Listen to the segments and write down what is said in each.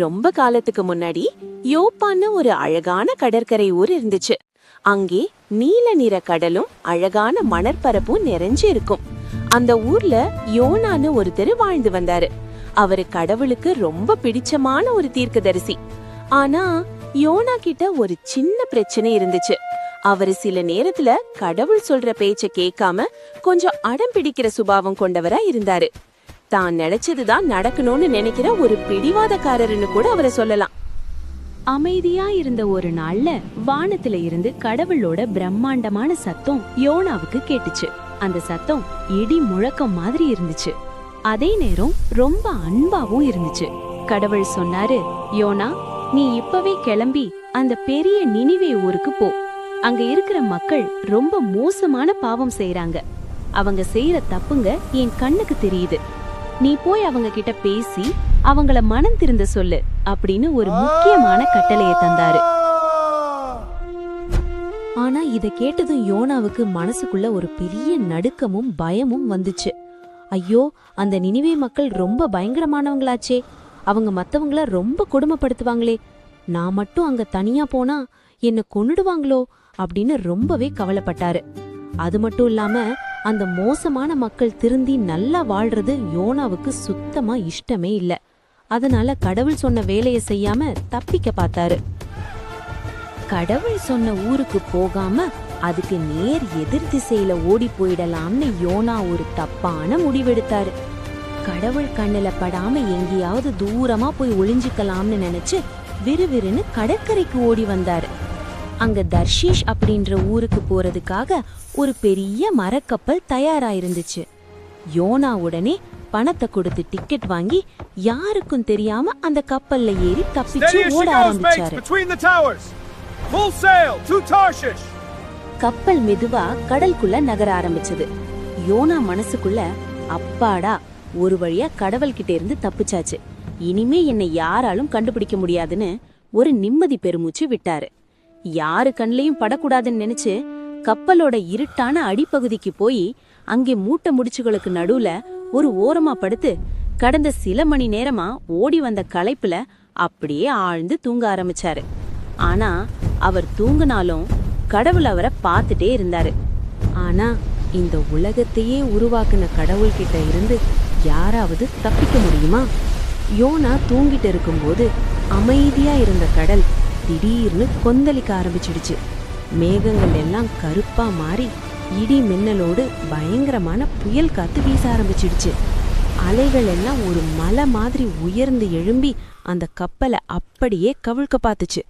ரொம்ப காலத்துக்கு முன்னாடி யோப்பான்னு ஒரு அழகான கடற்கரை ஊர் இருந்துச்சு. அங்கே நீல நிற கடலும் அழகான மணற்பரப்பும் நிறைஞ்சு இருக்கும். அந்த ஊர்ல யோனான்னு ஒருத்தர் வாழ்ந்து வந்தாரு. அவரு கடவுளுக்கு ரொம்ப பிடிச்சமான ஒரு தீர்க்கதரிசி. ஆனா யோனா கிட்ட ஒரு சின்ன பிரச்சனை இருந்துச்சு. அவரு சில நேரத்துல கடவுள் சொல்ற பேச்ச கேட்காம கொஞ்சம் அடம் பிடிக்கிற சுபாவம் கொண்டவரா இருந்தாரு. தான் நினைச்சதுதான் நடக்கணும்னு நினைக்கிற ஒரு பிடிவாதக்காரர்னு கூட அவரை சொல்லலாம். அமைதியா இருந்த ஒரு நாள்ல வானத்துல இருந்து கடவுளோட பிரம்மாண்டமான சத்தம் யோனாவுக்கு கேட்டுச்சு. அந்த சத்தம் இடி முழக்கம் மாதிரி இருந்துச்சு. அதே நேரம் ரொம்ப அன்பாவும் இருந்துச்சு. கடவுள் சொன்னாரு, யோனா, நீ இப்பவே கிளம்பி அந்த பெரிய நினிவே ஊருக்கு போ. அங்க இருக்கிற மக்கள் ரொம்ப மோசமான பாவம் செய்யறாங்க. அவங்க செய்யற தப்புங்க என் கண்ணுக்கு தெரியுது. நீ போய் அவங்க கிட்ட பேசி அவங்கள மனம் திருந்த சொல்லு அப்படின்னு ஒரு முக்கியமான கட்டளையை தந்தாரு. ஆனா இத கேட்டதும் யோனாவுக்கு மனசுக்குள்ள ஒரு பெரிய நடுக்கமும் பயமும் வந்துச்சு. ஐயோ, அந்த நினிவே மக்கள் ரொம்ப பயங்கரமானவங்களாச்சே. அவங்க மத்தவங்கள ரொம்ப கொடுமைப்படுத்துவாங்களே. நான் மட்டும் அங்க தனியா போனா என்ன கொன்னுடுவாங்களோ அப்படின்னு ரொம்பவே கவலைப்பட்டாரு. அது மட்டும் இல்லாம அந்த மோசமான மக்கள் திருந்தி நல்லா வாழ்றது யோனாவுக்கு சுத்தமா இஷ்டமே இல்ல. அதனால கடவுள் சொன்ன வேலையை செய்யாம தப்பிக்க பார்த்தாரு. கடவுள் சொன்ன ஊருக்கு போகாம அதுக்கு நேர் எதிர் திசையில ஓடி போயிடலாம்னு யோனா ஒரு தப்பான முடிவெடுத்தாரு. கடவுள் கண்ணுல படாம எங்கேயாவது தூரமா போய் ஒளிஞ்சுக்கலாம்னு நினைச்சு விறுவிறுன்னு கடற்கரைக்கு ஓடி வந்தாரு. அங்க தர்ஷீஷ் அப்படின்ற ஊருக்கு போறதுக்காக ஒரு பெரிய மரக்கப்பல் தயாராயிருந்துச்சு. யோனா உடனே பணத்தை கொடுத்து டிக்கெட் வாங்கி யாருக்கும் தெரியாம அந்த கப்பல்ல ஏறி தப்பிச்சு ஓட ஆரம்பிச்சாரு. கப்பல் மெதுவா கடலுக்குள்ள நகர ஆரம்பிச்சது. யோனா மனசுக்குள்ள, அப்பாடா, ஒரு வழியா கடவுள் கிட்ட இருந்து தப்பிச்சாச்சு, இனிமே என்னை யாராலும் கண்டுபிடிக்க முடியாதுன்னு ஒரு நிம்மதி பெருமூச்சு விட்டாரு. யாரு கண்லையும் படக்கூடாதுன்னு நினைச்சு கப்பலோட இருட்டான அடிப்பகுதிக்கு போய் அங்கே மூட்டை முடிச்சுகளுக்கு நடுவுல ஒரு ஓரமா படுத்து கடந்த சில மணி நேரமா ஓடி வந்த களைப்புல அப்படியே ஆழ்ந்து தூங்க ஆரம்பிச்சாரு. ஆனா அவர் தூங்கினாலும் கடவுள் அவரை பார்த்துட்டே இருந்தாரு. ஆனா இந்த உலகத்தையே உருவாக்குன கடவுள்கிட்ட இருந்து யாராவது தப்பிக்க முடியுமா? யோனா தூங்கிட்டு இருக்கும்போது அமைதியா இருந்த கடல் திடீர்னு கொந்தளிக்க ஆரம்பிச்சிடுச்சு. மேகங்கள் எல்லாம் கருப்பா மாறி இடி மின்னலோடு பயங்கரமான புயல் காத்து வீச ஆரம்பிச்சிடுச்சு. அலைகள் எல்லாம் ஒரு மலை மாதிரி உயர்ந்து எழும்பி அந்த கப்பலை அப்படியே கவிழ்க்க பார்த்துச்சு.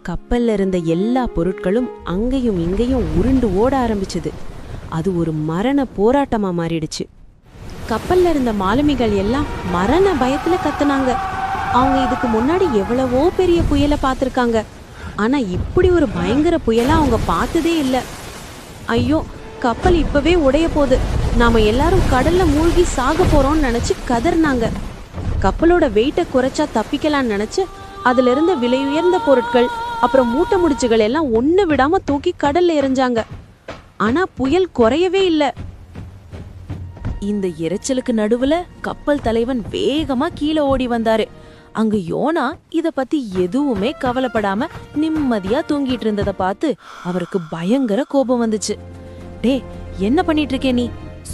கப்பல்ல இருந்த எல்லா பொருட்களும் அங்கேயும் இங்கேயும் உருண்டு ஓட ஆரம்பிச்சது. அது ஒரு மரண போராட்டமா மாறிடுச்சு. கப்பல்ல இருந்த மாலுமிகள் எல்லாம் மரண பயத்துல கத்துனாங்க. அவங்க இதுக்கு முன்னாடி எவ்வளவோ பெரிய புயலை பார்த்திருக்காங்க. ஆனா இப்படி ஒரு பயங்கர புயலா அவங்க பார்த்ததே இல்லை. ஐயோ, கப்பல் இப்பவே உடைய போகுது, நாம எல்லாரும் கடல்ல மூழ்கி சாக போறோம்னு நினைச்சு கதர்னாங்க. கப்பலோட வெயிட்டை குறைச்சா தப்பிக்கலான்னு நினைச்சு அதுல இருந்த விலை உயர்ந்த பொருட்கள் அப்புறம் மூட்டை முடிச்சுகள் எல்லாம் ஒண்ணு விடாம தூக்கி கடல்ல எறிஞ்சாங்க. ஆனா புயல் குறையவே இல்லை. இந்த இரைச்சலுக்கு நடுவுல கப்பல் தலைவன் வேகமா கீழே ஓடி வந்தாரு. அங்க யோனா இத பத்தி எதுவுமே கவலைப்படாம நிம்மதியா தூங்கிட்டு இருந்ததை பார்த்து அவருக்கு பயங்கர கோபம் வந்துச்சு. டே, என்ன பண்ணிட்டு இருக்கே நீ?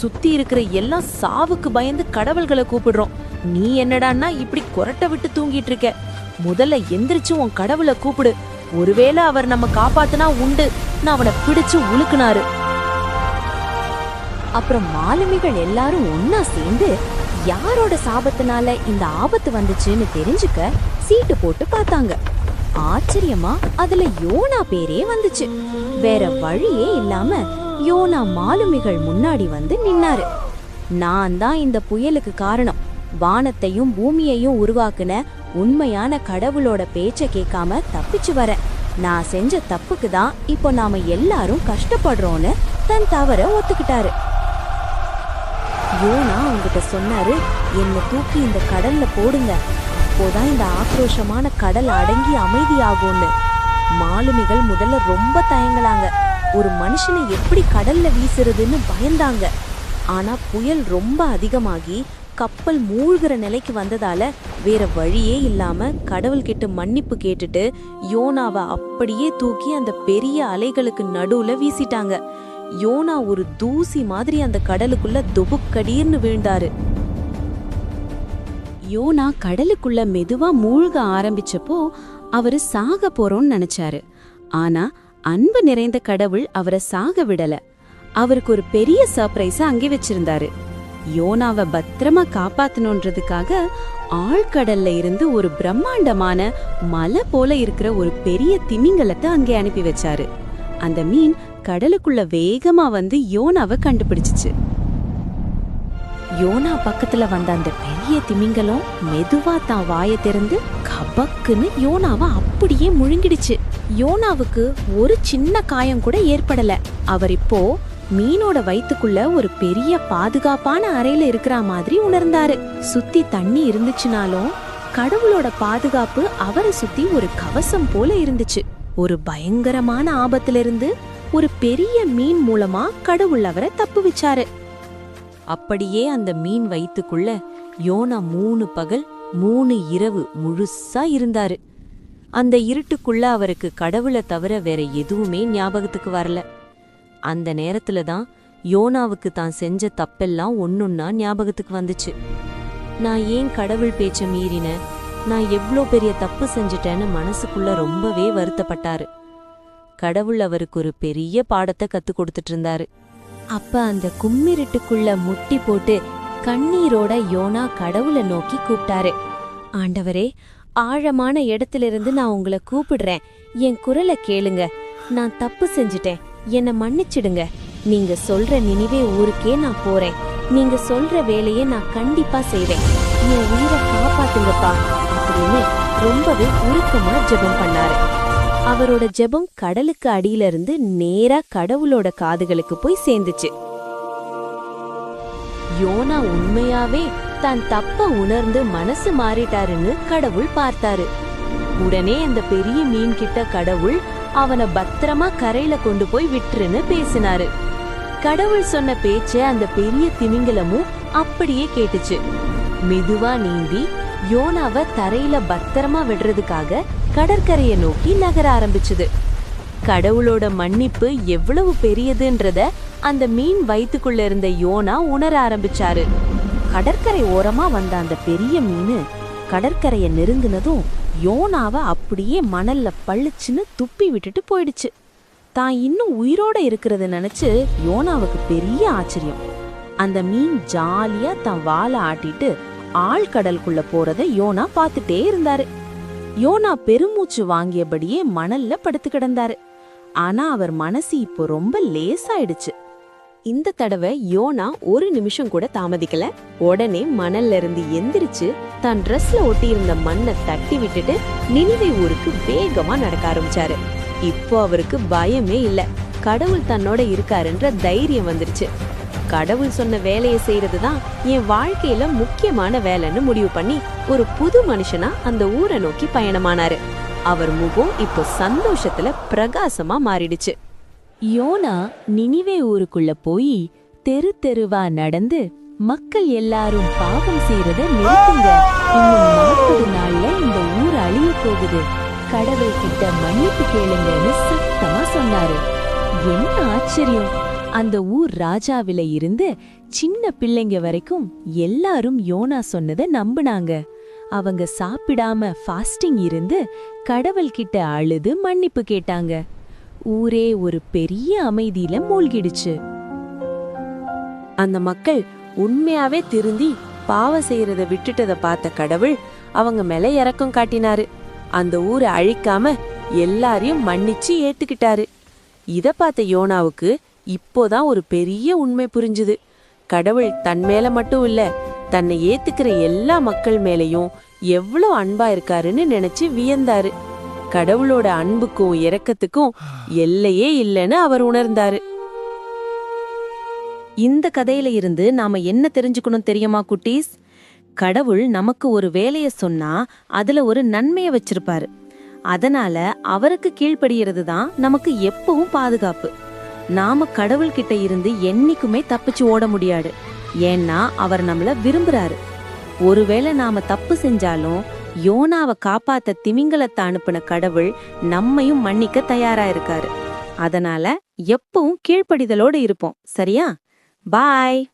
சுத்தி இருக்கிற எல்லாம் சாவுக்கு பயந்து கடவுள்களை கூப்பிடுறோம். நீ என்னடான்னா இப்படி கொரட்டை விட்டு தூங்கிட்டு இருக்க? முதல்ல எந்திரிச்சு உன் கடவுளை கூப்பிடு. ஒருவேளை அவர் நம்ம காப்பாத்தினா உண்டு. நான் அவனை பிடிச்சு உழுக்குனாரு. அப்புறம் மாலுமிகள் எல்லாரும் ஒன்னா சேர்ந்து யாரோட சாபத்தினால இந்த ஆபத்து வந்துச்சுன்னு தெரிஞ்சுக்க சீட்டு போட்டு பார்த்தாங்க. ஆச்சரியமா அதுல யோனா பேரே வந்துச்சு. வேற வழியே இல்லாம யோனா மாலுமிகள் முன்னாடி வந்து நின்னாரு. நான் தான் இந்த புயலுக்கு காரணம். வானத்தையும் பூமியையும் உருவாக்குன உண்மையான கடவுளோட பேச்ச கேட்காம தப்பிச்சு வர நான் செஞ்ச தப்புக்கு தான் இப்போ நாம எல்லாரும் கஷ்டப்படுறோம்னு தன் தவற ஒத்துக்கிட்டாரு. யோனா அவங்கிட்ட சொன்னாரு, என்னை தூக்கி இந்த கடல்ல போடுங்க, அப்போதான் இந்த ஆக்ரோஷமான கடல் அடங்கி அமைதியாகும்னு. மாலுமிகள் முதல்ல ரொம்ப தயங்கலாங்க. ஒரு மனுஷனை எப்படி கடல்ல வீசுறதுன்னு பயந்தாங்க. ஆனா புயல் ரொம்ப அதிகமாகி கப்பல் மூழ்கிற நிலைக்கு வந்ததால வேற வழியே இல்லாம கடவுள்கிட்ட மன்னிப்பு கேட்டுட்டு யோனாவை அப்படியே தூக்கி அந்த பெரிய அலைகளுக்கு நடுவுல வீசிட்டாங்க. யோனா ஒரு தூசி மாதிரி அந்த கடலுக்குள்ள தொபுக்கடீர்னு விழுந்தாரு. யோனா கடலுக்குள்ள மெதுவா மூழ்க ஆரம்பிச்சப்போ அவரு சாக போறோம்னு நினைச்சாரு. ஆனா அன்பு நிறைந்த கடவுள் அவரை சாக விடல. அவருக்கு ஒரு பெரிய சர்ப்ரைஸ அங்கே வச்சிருந்தாரு. யோனாவை பத்திரமா காப்பாத்தணுன்றதுக்காக ஆழ்கடல்ல இருந்து ஒரு பிரம்மாண்டமான மலை போல இருக்கிற ஒரு பெரிய திமிங்கலத்தை அங்கே அனுப்பி வச்சாரு. அந்த மீன் கடலுக்குள்ள வேகமா வந்து யோனாவை கண்டுபிடிச்சிச்சு. யோனா பக்கத்துல வந்த அந்த பெரிய திமிங்கலம் மெதுவா தான் வாயை திறந்து கபக்குன்னு யோனாவை அப்படியே முழுங்கிடுச்சு. யோனாவுக்கு ஒரு சின்ன காயம் கூட ஏற்படல. அவர் இப்போ மீனோட வயித்துக்குள்ள ஒரு பெரிய பாதுகாப்பான அறையில இருக்கிற மாதிரி உணர்ந்தாரு. சுத்தி தண்ணி இருந்துச்சுனாலும் கடவுளோட பாதுகாப்பு அவரை சுத்தி ஒரு கவசம் போல இருந்துச்சு. ஒரு பயங்கரமான ஆபத்திலிருந்து ஒரு பெரிய மீன் மூலமா கடவுள் அவரை தப்பு வச்சாரு. அப்படியே அந்த மீன் வயித்துக்குள்ள யோனா 3 பகல் 3 இரவு முழுசா இருந்தாரு. அந்த இருட்டுக்குள்ள அவருக்கு கடவுளை தவிர வேற எதுவுமே ஞாபகத்துக்கு வரல. அந்த நேரத்துல தான் யோனாவுக்கு தான் செஞ்ச தப்பெல்லாம் ஒன்னொன்னா ஞாபகத்துக்கு வந்துச்சு. நான் ஏன் கடவுள் பேச்ச மீறினேன், நான் எவ்ளோ பெரிய தப்பு செஞ்சிட்டேன்னு மனசுக்குள்ள ரொம்பவே வருத்தப்பட்டாரு. கடவுள் அவருக்கு ஒரு பெரிய பாடத்தை கத்து கொடுத்துட்டு இருந்தாரு. அப்ப அந்த கும்மிருட்டுக்குள்ள முட்டி போட்டு கண்ணீரோட யோனா கடவுளை நோக்கி கூப்பிட்டாரு. ஆண்டவரே, ஆழமான இடத்திலிருந்து நான் உங்களை கூப்பிடுறேன், என் குரலை கேளுங்க. நான் தப்பு செஞ்சிட்டேன், என்னை மன்னிச்சிடுங்க. நீங்க சொல்ற நினைவே ஊருக்கே நான் போறேன். நீங்க சொல்ற வேலையை நான் கண்டிப்பா செய்வேன். என் உயிரை காப்பாத்துங்கப்பா அப்படின்னு ரொம்பவே உருக்கமா ஜெபம் பண்ணாரு. அவரோட ஜெபம் கடலுக்கு அடியில இருந்து நேரா கடவுளோட காதுகளுக்கு போய் சேர்ந்துச்சு. யோனா உண்மையாவே தான் தப்ப உணர்ந்து மனசு மாறிட்டாருன்னு கடவுள் பார்த்தாரு. உடனே அந்த பெரிய மீன் கிட்ட கடவுள் அவனை பத்திரமா கரையில கொண்டு போய் விட்டுருன்னு பேசினாரு. கடவுள் சொன்ன பேச்ச அந்த பெரிய திமிங்கலமும் அப்படியே கேட்டுச்சு. மெதுவா நீந்தி யோனாவை தரையில பத்திரமா விடுறதுக்காக கடற்கரையை நோக்கி நகர ஆரம்பிச்சுது. கடவுளோட மன்னிப்பு எவ்வளவு பெரியதுன்றத அந்த மீன் வயித்துக்குள்ள இருந்த யோனா உணர ஆரம்பிச்சாரு. கடற்கரை ஓரமா வந்த அந்த பெரிய மீன் கடற்கரையை நெருங்கினதும் யோனாவை அப்படியே மணல்ல பளிச்சுன்னு துப்பி விட்டுட்டு போயிடுச்சு. தான் இன்னும் உயிரோட இருக்கிறத நினைச்சு யோனாவுக்கு பெரிய ஆச்சரியம். அந்த மீன் ஜாலியா தான் வாலை ஆட்டிட்டு ஆழ்கடலுக்குள்ள போறத யோனா பார்த்துட்டே இருந்தாரு. யோனா பெருமூச்சு வாங்கியபடியே மணல்ல படுத்து கிடந்தாரு. ஆனா அவர் மனசு இப்போ ரொம்ப லேசாயிடுச்சு. இந்த தடவை யோனா ஒரு நிமிஷம் கூட தாமதிக்கல. உடனே மணல்ல இருந்து எந்திரிச்சு தான் ட்ரெஸ்ல ஒட்டி இருந்த மண்ணை தட்டி விட்டுட்டு நினிவே ஊருக்கு வேகமா நடக்க ஆரம்பிச்சாரு. இப்போ அவருக்கு பயமே இல்ல. கடவுள் தன்னோட இருக்காருன்ற தைரியம் வந்துருச்சு. கடவுள் சொன்ன வேலையை செய்யறதுதான் என் வாழ்க்கையில முக்கியமான வேலைன்னு முடிவு பண்ணி ஒரு புது மனுஷனா அந்த ஊரை நோக்கி பயணமானாரு. அவர் முகம் இப்போ சந்தோஷத்துல பிரகாசமா மாறிடுச்சு. யோனா நினிவே ஊருக்குள்ள போய் தெரு தெருவா நடந்து மக்கள் எல்லாரும் பாவம் செய்யறத நிறுத்துங்க, இன்னும் 40 நாள்ல இந்த ஊர் அழிய போகுது, கடவுள் கிட்ட மன்னிப்பு கேளுங்கன்னு சத்தமா சொன்னாரு. என்ன ஆச்சரியம்! அந்த ஊர் ராஜாவில இருந்து சின்ன பிள்ளைங்க வரைக்கும் எல்லாரும் யோனா சொன்னதை நம்பினாங்க. அவங்க சாப்பிடாம ஃபாஸ்டிங் இருந்து கடவுள் கிட்ட அழுது மன்னிப்பு கேட்டாங்க. ஊரே ஒரு பெரிய அமைதியில மூழ்கிடுச்சு. அந்த மக்கள் உண்மையாவே திருந்தி பாவம் செய்யறத விட்டுட்டத பார்த்த கடவுள் அவங்க மேல இரக்கம் காட்டினாரு. அந்த ஊரை அழிக்காம எல்லாரையும் மன்னிச்சு ஏத்துக்கிட்டாரு. இத பார்த்த யோனாவுக்கு இப்போதான் ஒரு பெரிய உண்மை புரிஞ்சுது. கடவுள் தன் மேல மட்டும் இல்ல, தன்னை ஏத்துக்கிற எல்லா மக்கள் மேலையும் எவ்வளவு அன்பா இருக்காருன்னு நினைச்சு வியந்தாரு. கடவுளோட அன்புக்கும் இரக்கத்துக்கும் எல்லையே இல்லைன்னு அவர் உணர்ந்தாரு. இந்த கதையில இருந்து நாம என்ன தெரிஞ்சுக்கணும் தெரியுமா குட்டீஸ்? கடவுள் நமக்கு ஒரு வேலைய சொன்னா அதுல ஒரு நன்மைய வச்சிருப்பாரு. அதனால அவருக்கு கீழ்ப்படிகிறது தான் நமக்கு எப்பவும் பாதுகாப்பு. நாம கடவுள்கிட்ட இருந்து என்னைக்குமே தப்பிச்சு ஓட முடியாது. ஏன்னா அவர் நம்மள விரும்புறாரு. ஒருவேளை நாம தப்பு செஞ்சாலும் யோனாவை காப்பாத்த திமிங்கலத்தை அனுப்பின கடவுள் நம்மையும் மன்னிக்க தயாரா இருக்காரு. அதனால எப்பவும் கீழ்ப்படிதலோடு இருப்போம். சரியா? பாய்.